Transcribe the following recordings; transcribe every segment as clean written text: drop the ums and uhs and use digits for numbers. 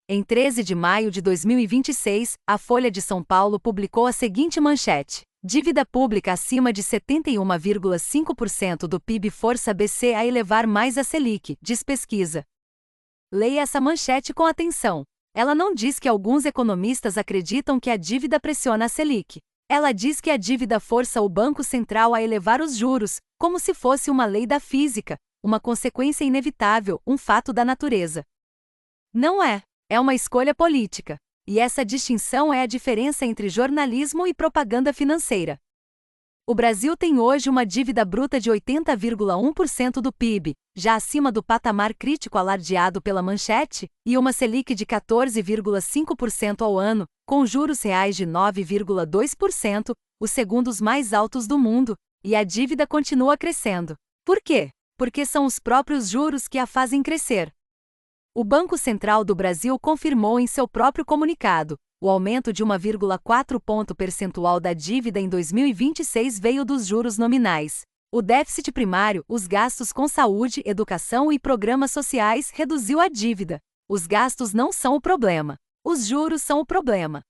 Em 13 de maio de 2026, a Folha de São Paulo publicou a seguinte manchete: dívida pública acima de 71,5% do PIB força BC a elevar mais a Selic, diz pesquisa. Leia essa manchete com atenção. Ela não diz que alguns economistas acreditam que a dívida pressiona a Selic. Ela diz que a dívida força o Banco Central a elevar os juros, como se fosse uma lei da física, uma consequência inevitável, um fato da natureza. Não é. É uma escolha política. E essa distinção é a diferença entre jornalismo e propaganda financeira. O Brasil tem hoje uma dívida bruta de 80,1% do PIB, já acima do patamar crítico alardeado pela manchete, e uma Selic de 14,5% ao ano, com juros reais de 9,2%, os segundos mais altos do mundo, e a dívida continua crescendo. Por quê? Porque são os próprios juros que a fazem crescer. O Banco Central do Brasil confirmou em seu próprio comunicado: o aumento de 1,4 ponto percentual da dívida em 2026 veio dos juros nominais. O déficit primário, os gastos com saúde, educação e programas sociais, reduziu a dívida. Os gastos não são o problema. Os juros são o problema.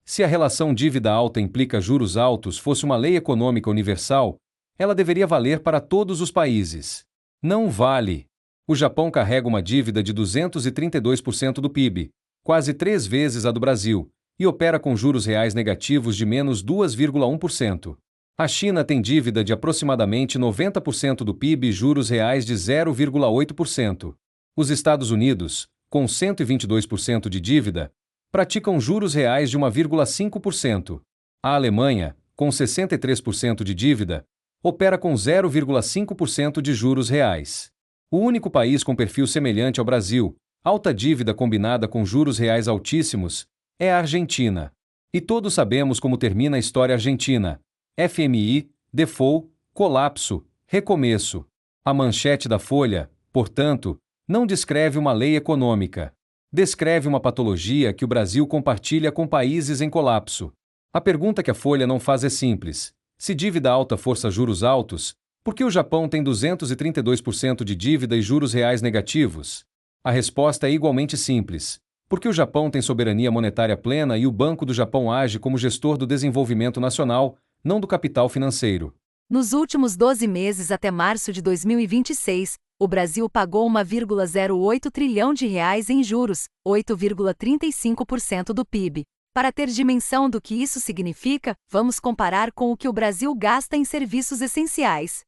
Se a relação dívida alta implica juros altos fosse uma lei econômica universal, ela deveria valer para todos os países. Não vale. O Japão carrega uma dívida de 232% do PIB, quase 3 vezes a do Brasil, e opera com juros reais negativos de menos 2,1%. A China tem dívida de aproximadamente 90% do PIB e juros reais de 0,8%. Os Estados Unidos, com 122% de dívida, praticam juros reais de 1,5%. A Alemanha, com 63% de dívida, opera com 0,5% de juros reais. O único país com perfil semelhante ao Brasil, alta dívida combinada com juros reais altíssimos, é a Argentina. E todos sabemos como termina a história argentina: FMI, default, colapso, recomeço. A manchete da Folha, portanto, não descreve uma lei econômica. Descreve uma patologia que o Brasil compartilha com países em colapso. A pergunta que a Folha não faz é simples: se dívida alta força juros altos, por que o Japão tem 232% de dívida e juros reais negativos? A resposta é igualmente simples: porque o Japão tem soberania monetária plena e o Banco do Japão age como gestor do desenvolvimento nacional, não do capital financeiro. Nos últimos 12 meses até março de 2026, o Brasil pagou 1,08 trilhão de reais em juros, 8,35% do PIB. Para ter dimensão do que isso significa, vamos comparar com o que o Brasil gasta em serviços essenciais.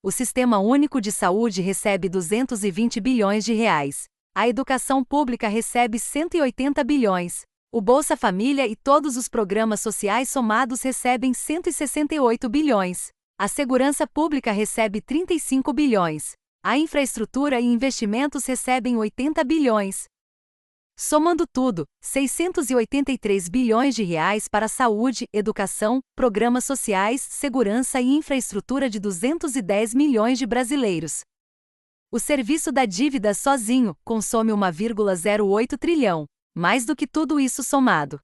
O Sistema Único de Saúde recebe 220 bilhões de reais. A educação pública recebe 180 bilhões. O Bolsa Família e todos os programas sociais somados recebem 168 bilhões. A segurança pública recebe 35 bilhões. A infraestrutura e investimentos recebem 80 bilhões. Somando tudo, 683 bilhões de reais para saúde, educação, programas sociais, segurança e infraestrutura de 210 milhões de brasileiros. O serviço da dívida sozinho consome 1,08 trilhão, mais do que tudo isso somado.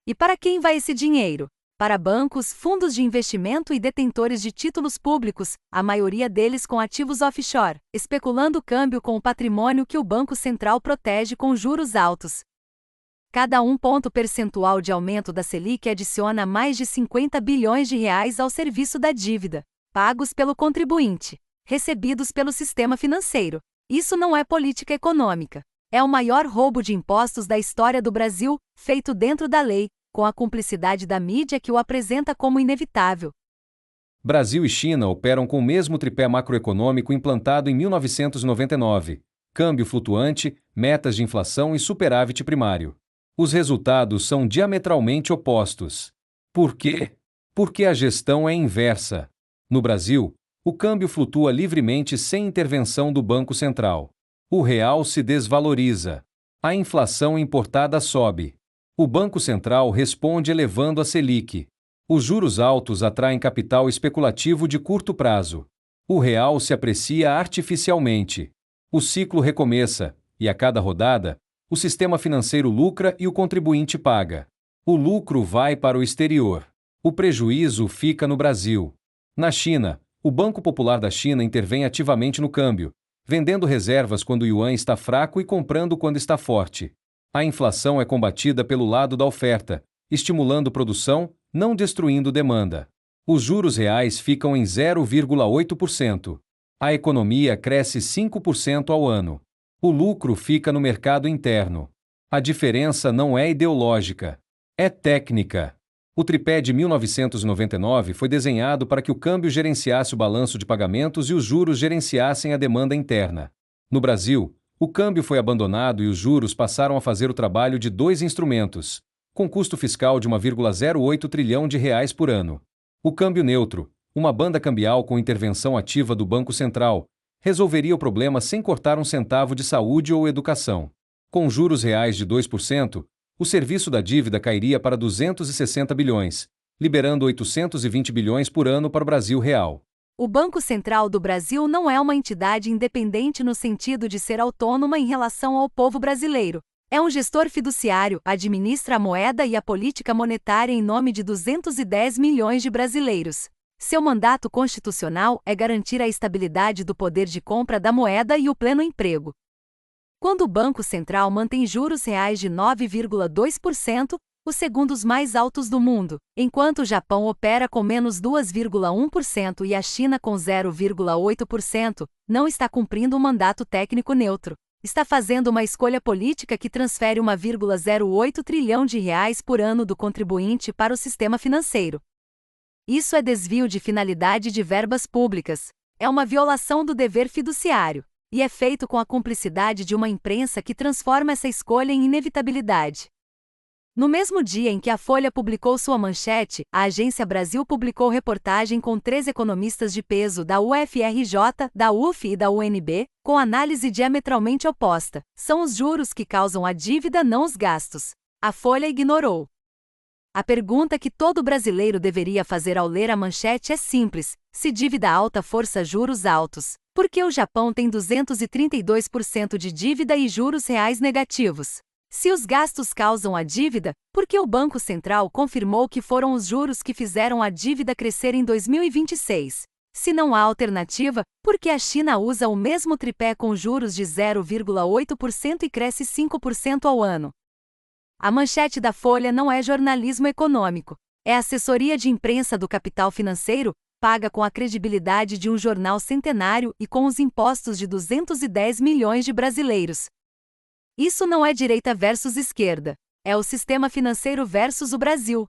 E para quem vai esse dinheiro? Para bancos, fundos de investimento e detentores de títulos públicos, a maioria deles com ativos offshore, especulando o câmbio com o patrimônio que o Banco Central protege com juros altos. Cada 1 ponto percentual de aumento da Selic adiciona mais de 50 bilhões de reais ao serviço da dívida, pagos pelo contribuinte, recebidos pelo sistema financeiro. Isso não é política econômica. É o maior roubo de impostos da história do Brasil, feito dentro da lei, com a cumplicidade da mídia que o apresenta como inevitável. Brasil e China operam com o mesmo tripé macroeconômico implantado em 1999: câmbio flutuante, metas de inflação e superávit primário. Os resultados são diametralmente opostos. Por quê? Porque a gestão é inversa. No Brasil, o câmbio flutua livremente sem intervenção do Banco Central. O real se desvaloriza. A inflação importada sobe. O Banco Central responde elevando a Selic. Os juros altos atraem capital especulativo de curto prazo. O real se aprecia artificialmente. O ciclo recomeça, e a cada rodada, o sistema financeiro lucra e o contribuinte paga. O lucro vai para o exterior. O prejuízo fica no Brasil. Na China, o Banco Popular da China intervém ativamente no câmbio, vendendo reservas quando o yuan está fraco e comprando quando está forte. A inflação é combatida pelo lado da oferta, estimulando produção, não destruindo demanda. Os juros reais ficam em 0,8%. A economia cresce 5% ao ano. O lucro fica no mercado interno. A diferença não é ideológica, é técnica. O tripé de 1999 foi desenhado para que o câmbio gerenciasse o balanço de pagamentos e os juros gerenciassem a demanda interna. No Brasil, o câmbio foi abandonado e os juros passaram a fazer o trabalho de dois instrumentos, com custo fiscal de 1,08 trilhão de reais por ano. O câmbio neutro, uma banda cambial com intervenção ativa do Banco Central, resolveria o problema sem cortar um centavo de saúde ou educação. Com juros reais de 2%, o serviço da dívida cairia para 260 bilhões, liberando 820 bilhões por ano para o Brasil real. O Banco Central do Brasil não é uma entidade independente no sentido de ser autônoma em relação ao povo brasileiro. É um gestor fiduciário, administra a moeda e a política monetária em nome de 210 milhões de brasileiros. Seu mandato constitucional é garantir a estabilidade do poder de compra da moeda e o pleno emprego. Quando o Banco Central mantém juros reais de 9,2%, os segundos mais altos do mundo, enquanto o Japão opera com menos 2,1% e a China com 0,8%, não está cumprindo um mandato técnico neutro. Está fazendo uma escolha política que transfere 1,08 trilhão de reais por ano do contribuinte para o sistema financeiro. Isso é desvio de finalidade de verbas públicas. É uma violação do dever fiduciário. E é feito com a cumplicidade de uma imprensa que transforma essa escolha em inevitabilidade. No mesmo dia em que a Folha publicou sua manchete, a Agência Brasil publicou reportagem com 3 economistas de peso da UFRJ, da UF e da UNB, com análise diametralmente oposta. São os juros que causam a dívida, não os gastos. A Folha ignorou. A pergunta que todo brasileiro deveria fazer ao ler a manchete é simples: se dívida alta força juros altos, por que o Japão tem 232% de dívida e juros reais negativos? Se os gastos causam a dívida, por que o Banco Central confirmou que foram os juros que fizeram a dívida crescer em 2026? Se não há alternativa, por que a China usa o mesmo tripé com juros de 0,8% e cresce 5% ao ano? A manchete da Folha não é jornalismo econômico. É assessoria de imprensa do capital financeiro, paga com a credibilidade de um jornal centenário e com os impostos de 210 milhões de brasileiros. Isso não é direita versus esquerda. É o sistema financeiro versus o Brasil.